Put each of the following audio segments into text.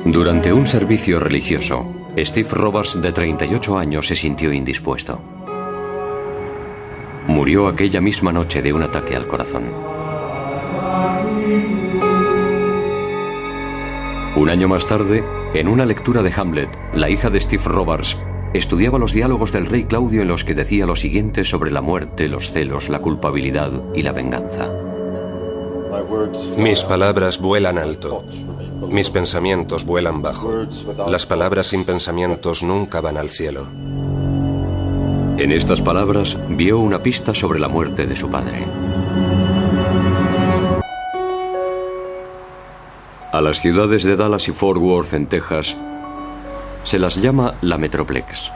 Durante un servicio religioso, Steve Robards, de 38 años, se sintió indispuesto. Murió aquella misma noche de un ataque al corazón. Un año más tarde, en una lectura de Hamlet, la hija de Steve Robards estudiaba los diálogos del rey Claudio en los que decía lo siguiente sobre la muerte, los celos, la culpabilidad y la venganza. Mis palabras vuelan alto. Mis pensamientos vuelan bajo. Las palabras sin pensamientos nunca van al cielo. En estas palabras vio una pista sobre la muerte de su padre. A las ciudades de Dallas y Fort Worth, en Texas, se las llama la Metroplex.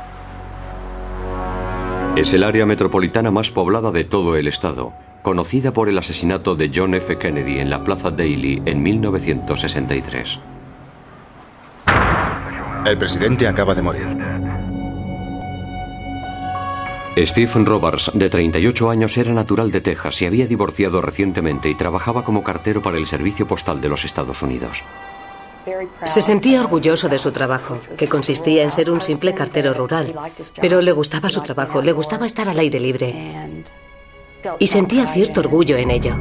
Es el área metropolitana más poblada de todo el estado, conocida por el asesinato de John F. Kennedy en la Plaza Daly en 1963. El presidente acaba de morir. Stephen Robards, de 38 años, era natural de Texas, se había divorciado recientemente y trabajaba como cartero para el Servicio Postal de los Estados Unidos. Se sentía orgulloso de su trabajo, que consistía en ser un simple cartero rural, pero le gustaba su trabajo, le gustaba estar al aire libre y sentía cierto orgullo en ello.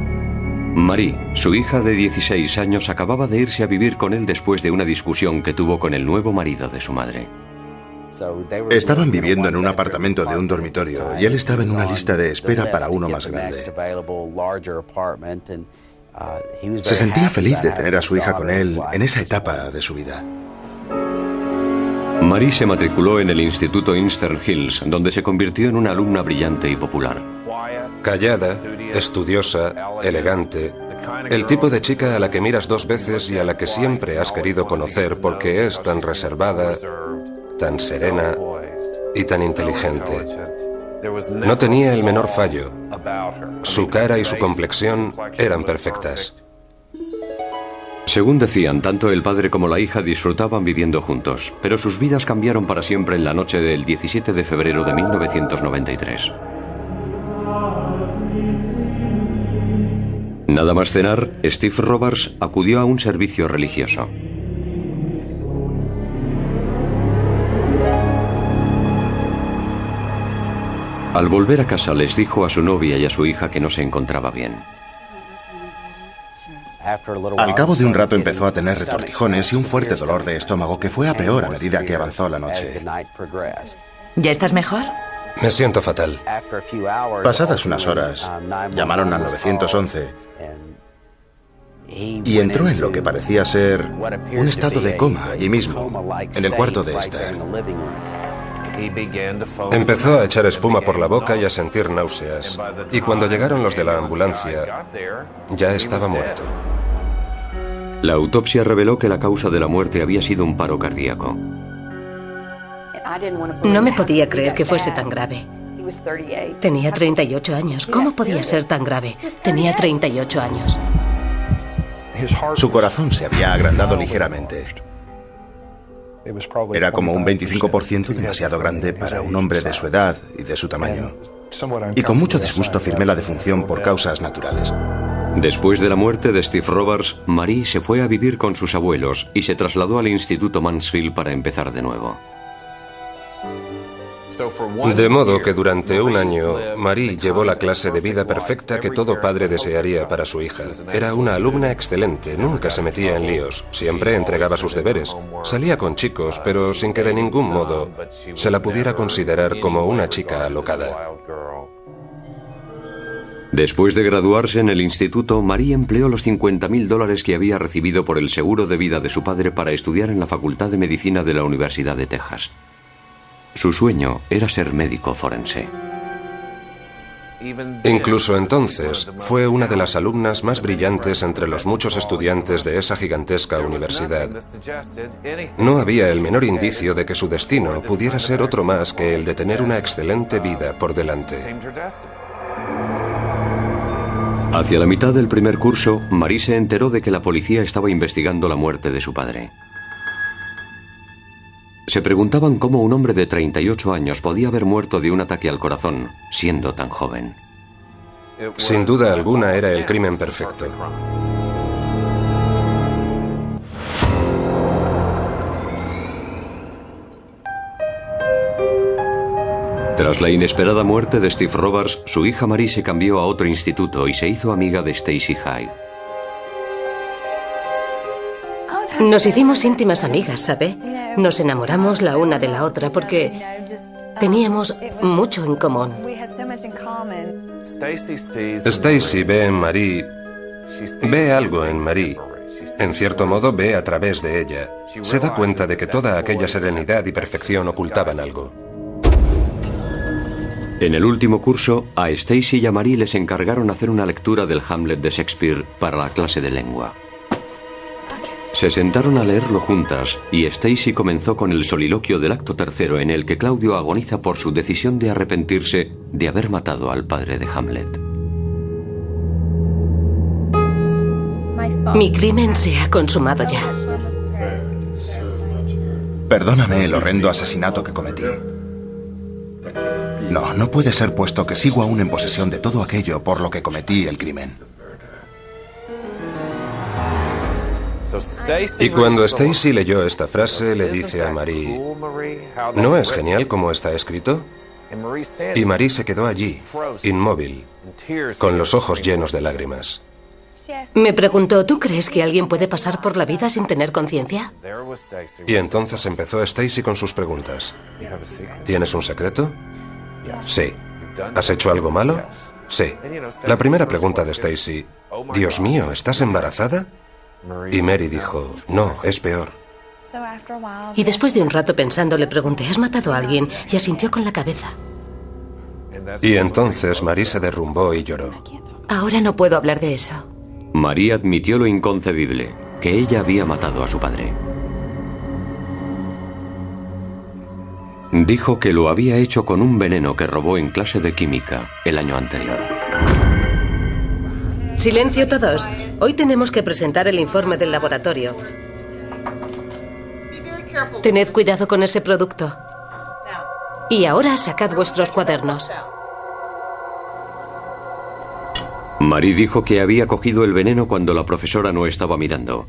Marie, su hija de 16 años, acababa de irse a vivir con él después de una discusión que tuvo con el nuevo marido de su madre. Estaban viviendo en un apartamento de un dormitorio y él estaba en una lista de espera para uno más grande. Se sentía feliz de tener a su hija con él en esa etapa de su vida. Marie se matriculó en el Instituto Eastern Hills, donde se convirtió en una alumna brillante y popular. Callada, estudiosa, elegante. El tipo de chica a la que miras dos veces y a la que siempre has querido conocer porque es tan reservada, tan serena y tan inteligente. No tenía el menor fallo. Su cara y su complexión eran perfectas. Según decían, tanto el padre como la hija disfrutaban viviendo juntos, pero sus vidas cambiaron para siempre en la noche del 17 de febrero de 1993. Nada más cenar, Steve Robards acudió a un servicio religioso. Al volver a casa les dijo a su novia y a su hija que no se encontraba bien. Al cabo de un rato empezó a tener retortijones y un fuerte dolor de estómago que fue a peor a medida que avanzó la noche. ¿Ya estás mejor? Me siento fatal. Pasadas unas horas, llamaron al 911 y entró en lo que parecía ser un estado de coma allí mismo, en el cuarto de Esther. Empezó a echar espuma por la boca y a sentir náuseas. Y cuando llegaron los de la ambulancia, ya estaba muerto. La autopsia reveló que la causa de la muerte había sido un paro cardíaco. No me podía creer que fuese tan grave. Tenía 38 años. ¿Cómo podía ser tan grave? Tenía 38 años. Su corazón se había agrandado ligeramente. Era como un 25% demasiado grande para un hombre de su edad y de su tamaño. Y con mucho disgusto firmé la defunción por causas naturales. Después de la muerte de Steve Robards, Marie se fue a vivir con sus abuelos y se trasladó al Instituto Mansfield para empezar de nuevo. De modo que durante un año, Marie llevó la clase de vida perfecta que todo padre desearía para su hija. Era una alumna excelente, nunca se metía en líos, siempre entregaba sus deberes. Salía con chicos, pero sin que de ningún modo se la pudiera considerar como una chica alocada. Después de graduarse en el instituto, Marie empleó los $50,000 que había recibido por el seguro de vida de su padre para estudiar en la Facultad de Medicina de la Universidad de Texas. Su sueño era ser médico forense. Incluso entonces, fue una de las alumnas más brillantes entre los muchos estudiantes de esa gigantesca universidad. No había el menor indicio de que su destino pudiera ser otro más que el de tener una excelente vida por delante. Hacia la mitad del primer curso, Marie se enteró de que la policía estaba investigando la muerte de su padre. Se preguntaban cómo un hombre de 38 años podía haber muerto de un ataque al corazón, siendo tan joven. Sin duda alguna era el crimen perfecto. Tras la inesperada muerte de Steve Robards, su hija Marie se cambió a otro instituto y se hizo amiga de Stacy Hyde. Nos hicimos íntimas amigas, ¿sabe? Nos enamoramos la una de la otra porque teníamos mucho en común. Stacy ve en Marie, ve algo en Marie. En cierto modo ve a través de ella. Se da cuenta de que toda aquella serenidad y perfección ocultaban algo. En el último curso, a Stacy y a Marie les encargaron hacer una lectura del Hamlet de Shakespeare para la clase de lengua. Se sentaron a leerlo juntas y Stacy comenzó con el soliloquio del acto tercero en el que Claudio agoniza por su decisión de arrepentirse de haber matado al padre de Hamlet. Mi crimen se ha consumado ya. Perdóname el horrendo asesinato que cometí. No puede ser, puesto que sigo aún en posesión de todo aquello por lo que cometí el crimen. Y cuando Stacy leyó esta frase, le dice a Marie, ¿no es genial cómo está escrito? Y Marie se quedó allí, inmóvil, con los ojos llenos de lágrimas. Me preguntó, ¿tú crees que alguien puede pasar por la vida sin tener conciencia? Y entonces empezó Stacy con sus preguntas. ¿Tienes un secreto? Sí. ¿Has hecho algo malo? Sí. La primera pregunta de Stacy, Dios mío, ¿estás embarazada? Y Mary dijo, no, es peor. Y después de un rato pensando, le pregunté, ¿has matado a alguien? Y asintió con la cabeza. Y entonces Marie se derrumbó y lloró. Ahora no puedo hablar de eso. Marie admitió lo inconcebible, que ella había matado a su padre. Dijo que lo había hecho con un veneno que robó en clase de química el año anterior. Silencio todos. Hoy tenemos que presentar el informe del laboratorio. Tened cuidado con ese producto. Y ahora sacad vuestros cuadernos. Marie dijo que había cogido el veneno cuando la profesora no estaba mirando,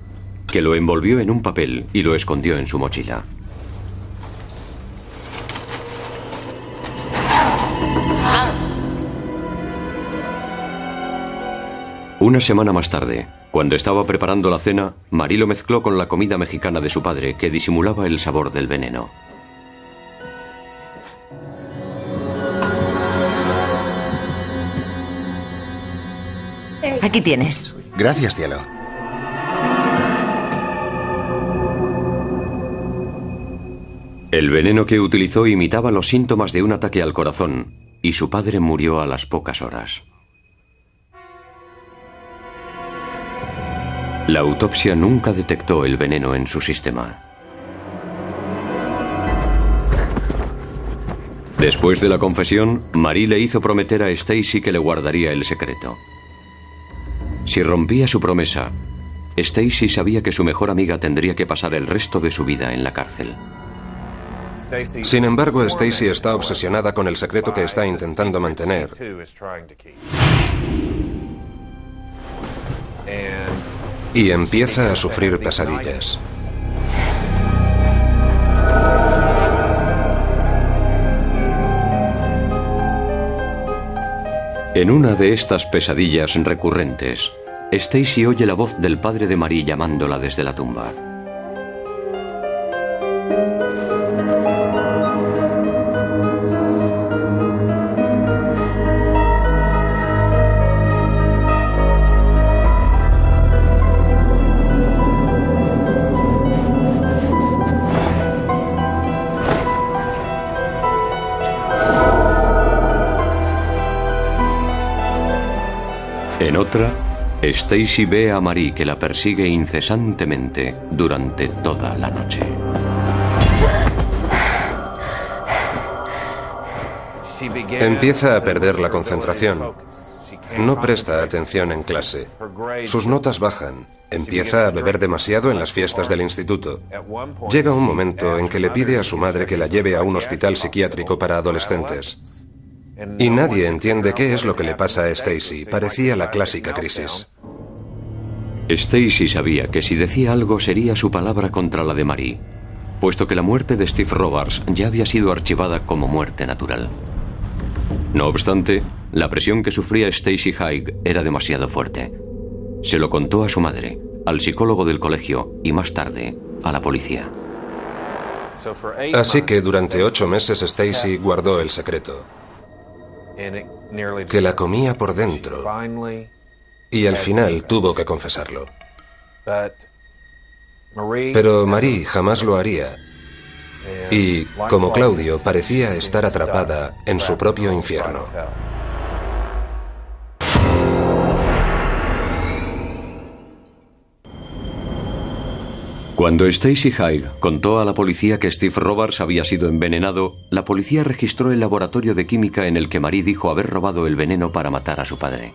que lo envolvió en un papel y lo escondió en su mochila. Una semana más tarde, cuando estaba preparando la cena, Marie lo mezcló con la comida mexicana de su padre, que disimulaba el sabor del veneno. Aquí tienes. Gracias, cielo. El veneno que utilizó imitaba los síntomas de un ataque al corazón, y su padre murió a las pocas horas. La autopsia nunca detectó el veneno en su sistema. Después de la confesión, Marie le hizo prometer a Stacy que le guardaría el secreto. Si rompía su promesa, Stacy sabía que su mejor amiga tendría que pasar el resto de su vida en la cárcel. Sin embargo, Stacy está obsesionada con el secreto que está intentando mantener. Y empieza a sufrir pesadillas. En una de estas pesadillas recurrentes, Stacy oye la voz del padre de Marie llamándola desde la tumba. En otra, Stacy ve a Marie que la persigue incesantemente durante toda la noche. Empieza a perder la concentración. No presta atención en clase. Sus notas bajan. Empieza a beber demasiado en las fiestas del instituto. Llega un momento en que le pide a su madre que la lleve a un hospital psiquiátrico para adolescentes. Y nadie entiende qué es lo que le pasa a Stacy. Parecía la clásica crisis. Stacy sabía que si decía algo sería su palabra contra la de Marie, puesto que la muerte de Steve Robards ya había sido archivada como muerte natural. No obstante, la presión que sufría Stacy Haig era demasiado fuerte. Se lo contó a su madre, al psicólogo del colegio y más tarde a la policía. Así que durante 8 meses Stacy guardó el secreto, que la comía por dentro, y al final tuvo que confesarlo. Pero Marie jamás lo haría, y, como Claudio, parecía estar atrapada en su propio infierno. Cuando Stacy Haig contó a la policía que Steve Robards había sido envenenado, la policía registró el laboratorio de química en el que Marie dijo haber robado el veneno para matar a su padre.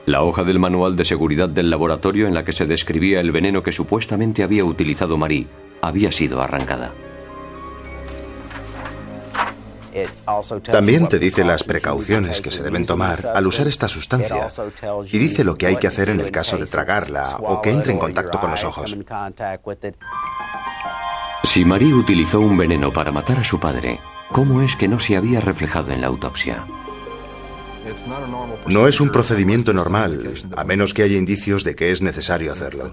La hoja del manual de seguridad del laboratorio en la que se describía el veneno que supuestamente había utilizado Marie había sido arrancada. También te dice las precauciones que se deben tomar al usar esta sustancia y dice lo que hay que hacer en el caso de tragarla o que entre en contacto con los ojos. Si Marie utilizó un veneno para matar a su padre, ¿cómo es que no se había reflejado en la autopsia? No es un procedimiento normal, a menos que haya indicios de que es necesario hacerlo.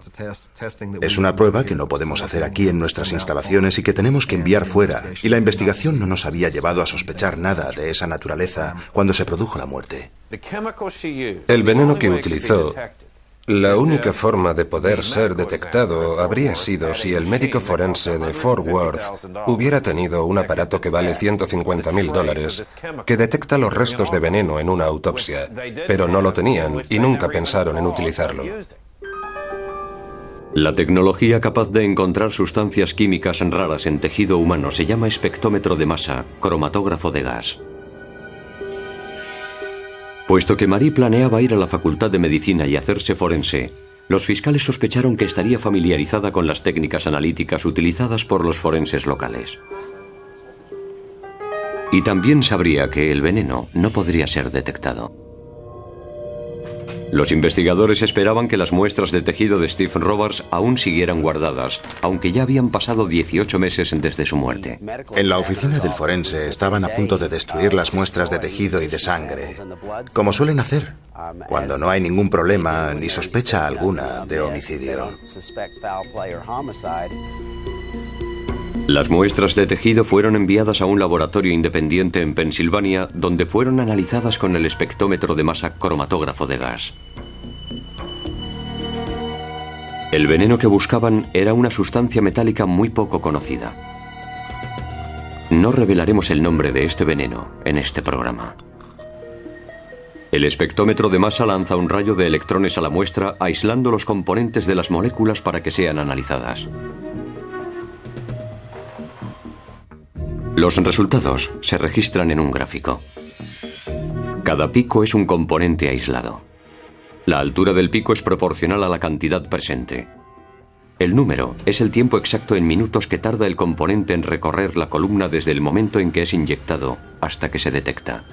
Es una prueba que no podemos hacer aquí en nuestras instalaciones y que tenemos que enviar fuera, y la investigación no nos había llevado a sospechar nada de esa naturaleza cuando se produjo la muerte. El veneno que utilizó, la única forma de poder ser detectado habría sido si el médico forense de Fort Worth hubiera tenido un aparato que vale $150.000 que detecta los restos de veneno en una autopsia, pero no lo tenían y nunca pensaron en utilizarlo. La tecnología capaz de encontrar sustancias químicas raras en tejido humano se llama espectrómetro de masa, cromatógrafo de gas. Puesto que Marie planeaba ir a la Facultad de Medicina y hacerse forense, los fiscales sospecharon que estaría familiarizada con las técnicas analíticas utilizadas por los forenses locales. Y también sabría que el veneno no podría ser detectado. Los investigadores esperaban que las muestras de tejido de Steve Robards aún siguieran guardadas, aunque ya habían pasado 18 meses desde su muerte. En la oficina del forense estaban a punto de destruir las muestras de tejido y de sangre, como suelen hacer, cuando no hay ningún problema ni sospecha alguna de homicidio. Las muestras de tejido fueron enviadas a un laboratorio independiente en Pensilvania, donde fueron analizadas con el espectrómetro de masa cromatógrafo de gas. El veneno que buscaban era una sustancia metálica muy poco conocida. No revelaremos el nombre de este veneno en este programa. El espectrómetro de masa lanza un rayo de electrones a la muestra, aislando los componentes de las moléculas para que sean analizadas. Los resultados se registran en un gráfico. Cada pico es un componente aislado. La altura del pico es proporcional a la cantidad presente. El número es el tiempo exacto en minutos que tarda el componente en recorrer la columna desde el momento en que es inyectado hasta que se detecta.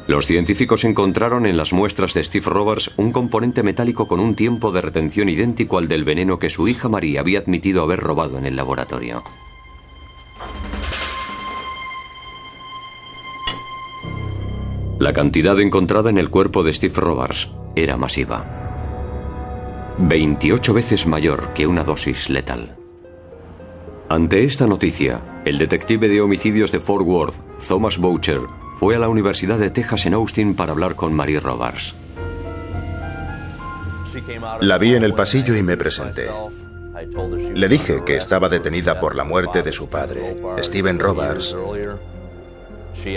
Los científicos encontraron en las muestras de Steve Robards un componente metálico con un tiempo de retención idéntico al del veneno que su hija Marie había admitido haber robado en el laboratorio. La cantidad encontrada en el cuerpo de Steve Robards era masiva. 28 veces mayor que una dosis letal. Ante esta noticia, el detective de homicidios de Fort Worth, Thomas Boucher, fue a la Universidad de Texas en Austin para hablar con Marie Robards. La vi en el pasillo y me presenté. Le dije que estaba detenida por la muerte de su padre, Steven Robards.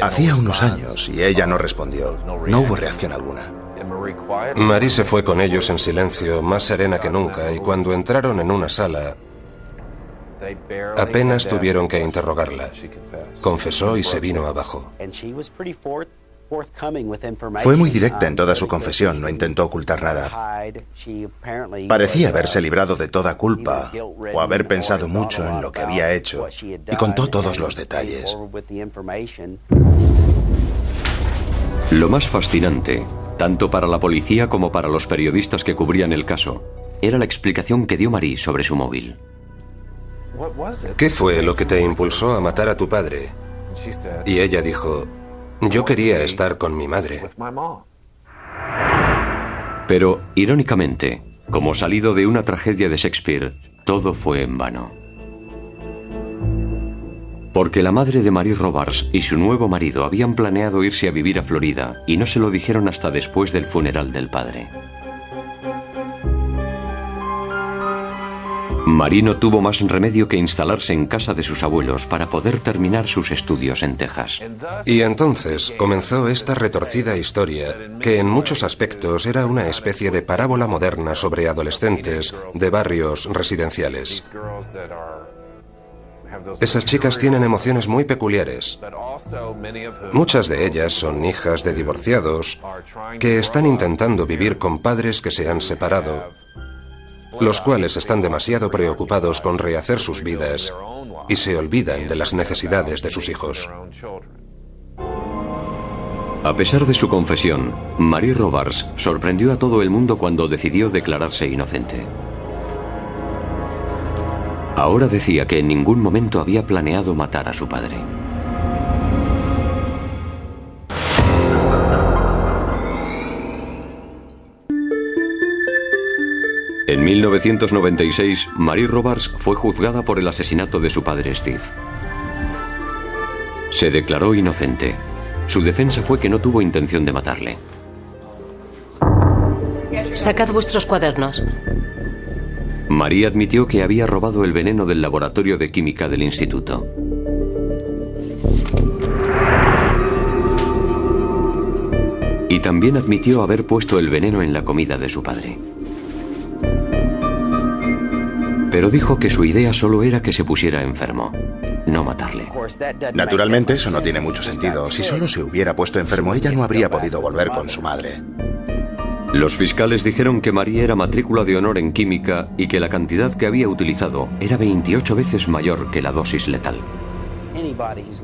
Hacía unos años y ella no respondió. No hubo reacción alguna. Marie se fue con ellos en silencio, más serena que nunca, y cuando entraron en una sala, apenas tuvieron que interrogarla. Confesó y se vino abajo. Fue muy directa en toda su confesión, no intentó ocultar nada. Parecía haberse librado de toda culpa o haber pensado mucho en lo que había hecho y contó todos los detalles. Lo más fascinante, tanto para la policía como para los periodistas que cubrían el caso, era la explicación que dio Marie sobre su móvil. ¿Qué fue lo que te impulsó a matar a tu padre? Y ella dijo, yo quería estar con mi madre. Pero, irónicamente, como salido de una tragedia de Shakespeare, todo fue en vano. Porque la madre de Marie Robards y su nuevo marido habían planeado irse a vivir a Florida y no se lo dijeron hasta después del funeral del padre. Marie no tuvo más remedio que instalarse en casa de sus abuelos para poder terminar sus estudios en Texas. Y entonces comenzó esta retorcida historia que en muchos aspectos era una especie de parábola moderna sobre adolescentes de barrios residenciales. Esas chicas tienen emociones muy peculiares. Muchas de ellas son hijas de divorciados que están intentando vivir con padres que se han separado, los cuales están demasiado preocupados con rehacer sus vidas y se olvidan de las necesidades de sus hijos. A pesar de su confesión, Marie Robards sorprendió a todo el mundo cuando decidió declararse inocente. Ahora decía que en ningún momento había planeado matar a su padre. En 1996, Marie Robards fue juzgada por el asesinato de su padre Steve. Se declaró inocente. Su defensa fue que no tuvo intención de matarle. Sacad vuestros cuadernos. Marie admitió que había robado el veneno del laboratorio de química del instituto. Y también admitió haber puesto el veneno en la comida de su padre. Pero dijo que su idea solo era que se pusiera enfermo, no matarle. Naturalmente, eso no tiene mucho sentido. Si solo se hubiera puesto enfermo, ella no habría podido volver con su madre. Los fiscales dijeron que Marie era matrícula de honor en química y que la cantidad que había utilizado era 28 veces mayor que la dosis letal.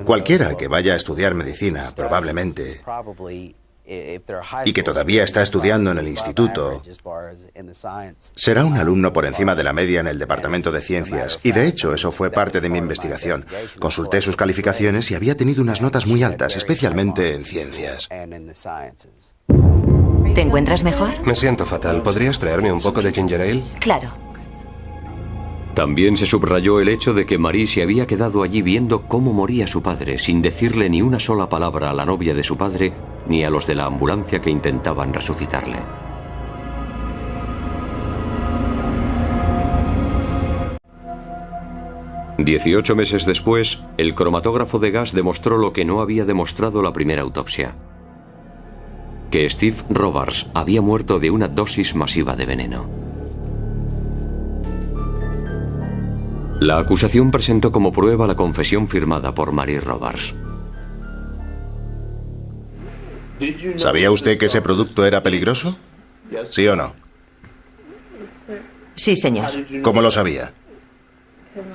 Cualquiera que vaya a estudiar medicina, probablemente, y que todavía está estudiando en el instituto, será un alumno por encima de la media en el departamento de ciencias, y de hecho eso fue parte de mi investigación. Consulté sus calificaciones y había tenido unas notas muy altas, especialmente en ciencias. ¿Te encuentras mejor? Me siento fatal. ¿Podrías traerme un poco de ginger ale? Claro. También se subrayó el hecho de que Marie se había quedado allí viendo cómo moría su padre, sin decirle ni una sola palabra a la novia de su padre ni a los de la ambulancia que intentaban resucitarle. «18 meses después, el cromatógrafo de gas demostró lo que no había demostrado la primera autopsia: que Steve Robards había muerto de una dosis masiva de veneno. La acusación presentó como prueba la confesión firmada por Marie Robards. ¿Sabía usted que ese producto era peligroso? ¿Sí o no? Sí, señor. ¿Cómo lo sabía?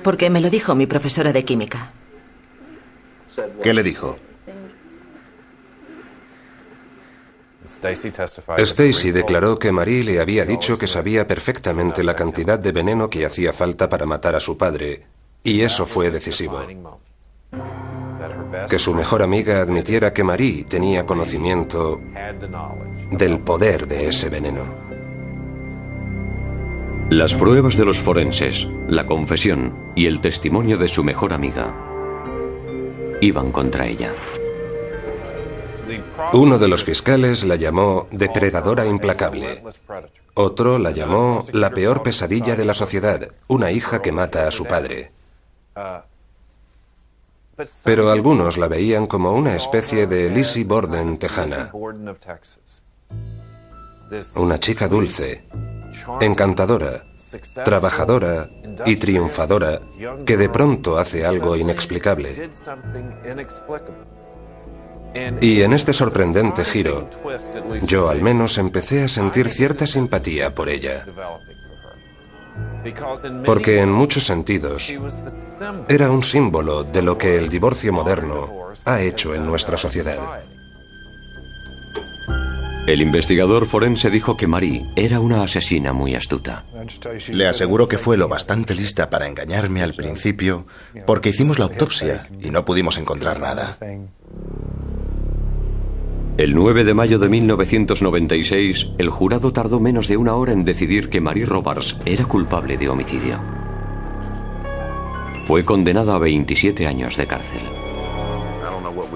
Porque me lo dijo mi profesora de química. ¿Qué le dijo? Stacy declaró que Marie le había dicho que sabía perfectamente la cantidad de veneno que hacía falta para matar a su padre, y eso fue decisivo. Que su mejor amiga admitiera que Marie tenía conocimiento del poder de ese veneno. Las pruebas de los forenses, la confesión y el testimonio de su mejor amiga iban contra ella. Uno de los fiscales la llamó depredadora implacable. Otro la llamó la peor pesadilla de la sociedad, una hija que mata a su padre. Pero algunos la veían como una especie de Lizzie Borden tejana. Una chica dulce, encantadora, trabajadora y triunfadora, que de pronto hace algo inexplicable. Y en este sorprendente giro, yo al menos empecé a sentir cierta simpatía por ella. Porque en muchos sentidos era un símbolo de lo que el divorcio moderno ha hecho en nuestra sociedad. El investigador forense dijo que Marie era una asesina muy astuta. Le aseguro que fue lo bastante lista para engañarme al principio, porque hicimos la autopsia y no pudimos encontrar nada. El 9 de mayo de 1996, el jurado tardó menos de una hora en decidir que Marie Robards era culpable de homicidio. Fue condenada a 27 años de cárcel.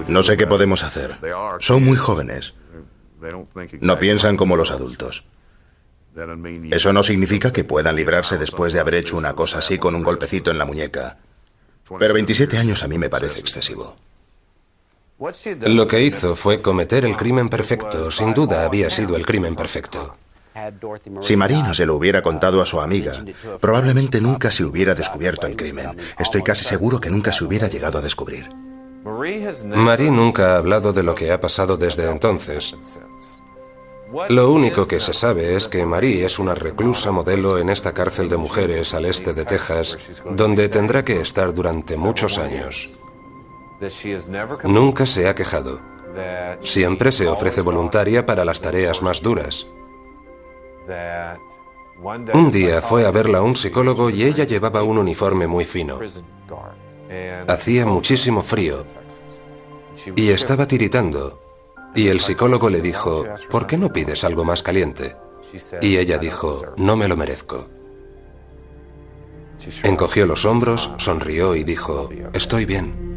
No sé qué podemos hacer. Son muy jóvenes. No piensan como los adultos. Eso no significa que puedan librarse después de haber hecho una cosa así con un golpecito en la muñeca. Pero 27 años a mí me parece excesivo. Lo que hizo fue cometer el crimen perfecto. Sin duda había sido el crimen perfecto. Si Marie no se lo hubiera contado a su amiga, probablemente nunca se hubiera descubierto el crimen. Estoy casi seguro que nunca se hubiera llegado a descubrir. Marie nunca ha hablado de lo que ha pasado desde entonces. Lo único que se sabe es que Marie es una reclusa modelo en esta cárcel de mujeres al este de Texas, donde tendrá que estar durante muchos años. Nunca se ha quejado. Siempre se ofrece voluntaria para las tareas más duras. Un día fue a verla un psicólogo y ella llevaba un uniforme muy fino. Hacía muchísimo frío y estaba tiritando. Y el psicólogo le dijo, ¿por qué no pides algo más caliente? Y ella dijo, no me lo merezco. Encogió los hombros, sonrió y dijo, estoy bien.